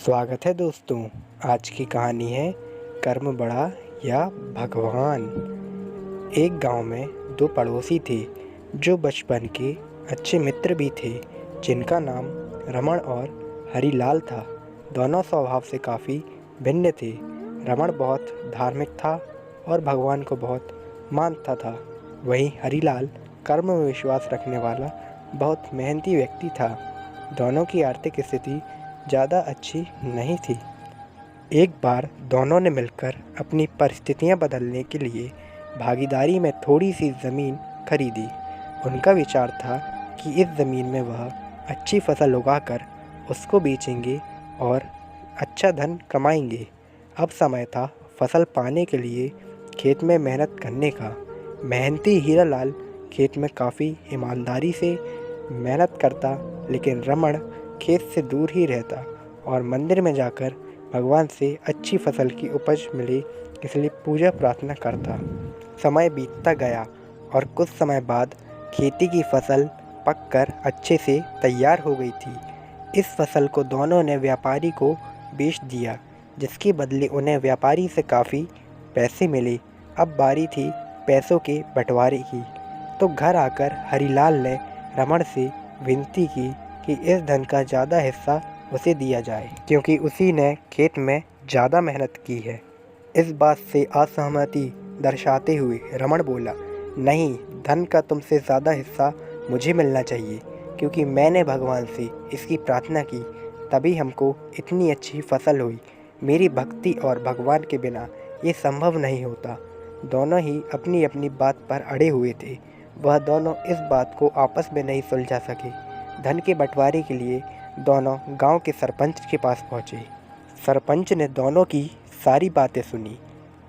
स्वागत है दोस्तों। आज की कहानी है कर्म बड़ा या भगवान। एक गांव में दो पड़ोसी थे जो बचपन के अच्छे मित्र भी थे, जिनका नाम रमण और हरिलाल था। दोनों स्वभाव से काफ़ी भिन्न थे। रमण बहुत धार्मिक था और भगवान को बहुत मानता था। वहीं हरिलाल कर्म में विश्वास रखने वाला बहुत मेहनती व्यक्ति था। दोनों की आर्थिक स्थिति ज़्यादा अच्छी नहीं थी। एक बार दोनों ने मिलकर अपनी परिस्थितियां बदलने के लिए भागीदारी में थोड़ी सी ज़मीन खरीदी। उनका विचार था कि इस ज़मीन में वह अच्छी फसल उगाकर उसको बेचेंगे और अच्छा धन कमाएंगे। अब समय था फसल पाने के लिए खेत में मेहनत करने का। मेहनती हीरालाल खेत में काफ़ी ईमानदारी से मेहनत करता, लेकिन रमण खेत से दूर ही रहता और मंदिर में जाकर भगवान से अच्छी फसल की उपज मिले इसलिए पूजा प्रार्थना करता। समय बीतता गया और कुछ समय बाद खेती की फसल पककर अच्छे से तैयार हो गई थी। इस फसल को दोनों ने व्यापारी को बेच दिया, जिसके बदले उन्हें व्यापारी से काफ़ी पैसे मिले। अब बारी थी पैसों के बंटवारे की। तो घर आकर हरिलाल ने रमण से विनती की कि इस धन का ज़्यादा हिस्सा उसे दिया जाए, क्योंकि उसी ने खेत में ज़्यादा मेहनत की है। इस बात से असहमति दर्शाते हुए रमण बोला, नहीं, धन का तुमसे ज़्यादा हिस्सा मुझे मिलना चाहिए, क्योंकि मैंने भगवान से इसकी प्रार्थना की, तभी हमको इतनी अच्छी फसल हुई। मेरी भक्ति और भगवान के बिना ये संभव नहीं होता। दोनों ही अपनी अपनी बात पर अड़े हुए थे। वह दोनों इस बात को आपस में नहीं सुलझा सके। धन के बंटवारे के लिए दोनों गांव के सरपंच के पास पहुंचे। सरपंच ने दोनों की सारी बातें सुनी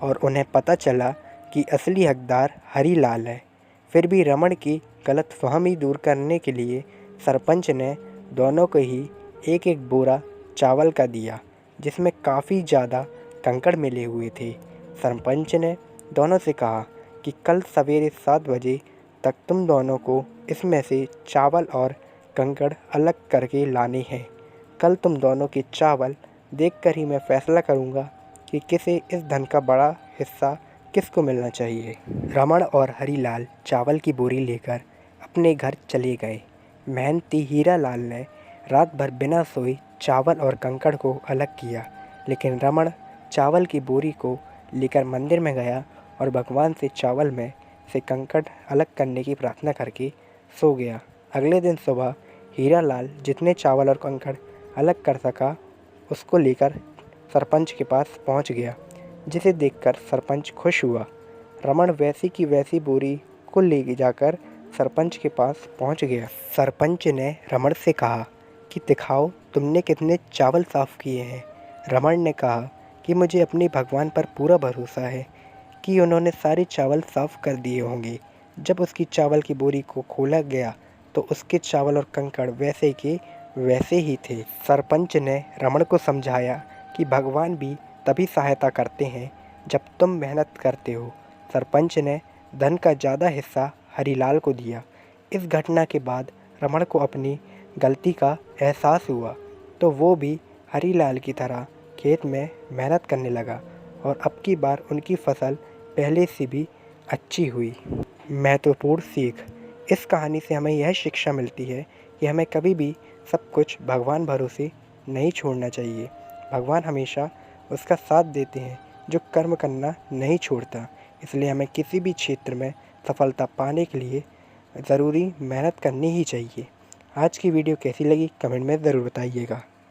और उन्हें पता चला कि असली हकदार हरिलाल है। फिर भी रमण की गलतफहमी दूर करने के लिए सरपंच ने दोनों को ही एक एक बोरा चावल का दिया, जिसमें काफ़ी ज़्यादा कंकड़ मिले हुए थे। सरपंच ने दोनों से कहा कि कल सवेरे 7 बजे तक तुम दोनों को इसमें से चावल और कंकड़ अलग करके लाने हैं। कल तुम दोनों के चावल देखकर ही मैं फैसला करूंगा कि किसे इस धन का बड़ा हिस्सा किसको मिलना चाहिए। रमण और हरिलाल चावल की बोरी लेकर अपने घर चले गए। मेहनती हीरालाल ने रात भर बिना सोए चावल और कंकड़ को अलग किया, लेकिन रमण चावल की बोरी को लेकर मंदिर में गया और भगवान से चावल में से कंकड़ अलग करने की प्रार्थना करके सो गया। अगले दिन सुबह हीरालाल जितने चावल और कंकड़ अलग कर सका उसको लेकर सरपंच के पास पहुंच गया, जिसे देखकर सरपंच खुश हुआ। रमण वैसी की वैसी बोरी को ले जाकर सरपंच के पास पहुंच गया। सरपंच ने रमण से कहा कि दिखाओ तुमने कितने चावल साफ़ किए हैं। रमण ने कहा कि मुझे अपने भगवान पर पूरा भरोसा है कि उन्होंने सारे चावल साफ़ कर दिए होंगे। जब उसकी चावल की बोरी को खोला गया तो उसके चावल और कंकड़ वैसे के वैसे ही थे। सरपंच ने रमण को समझाया कि भगवान भी तभी सहायता करते हैं जब तुम मेहनत करते हो। सरपंच ने धन का ज़्यादा हिस्सा हरिलाल को दिया। इस घटना के बाद रमण को अपनी गलती का एहसास हुआ, तो वो भी हरिलाल की तरह खेत में मेहनत करने लगा और अब की बार उनकी फसल पहले से भी अच्छी हुई। महत्वपूर्ण सीख इस कहानी से हमें यह शिक्षा मिलती है कि हमें कभी भी सब कुछ भगवान भरोसे नहीं छोड़ना चाहिए। भगवान हमेशा उसका साथ देते हैं जो कर्म करना नहीं छोड़ता। इसलिए हमें किसी भी क्षेत्र में सफलता पाने के लिए ज़रूरी मेहनत करनी ही चाहिए। आज की वीडियो कैसी लगी कमेंट में ज़रूर बताइएगा।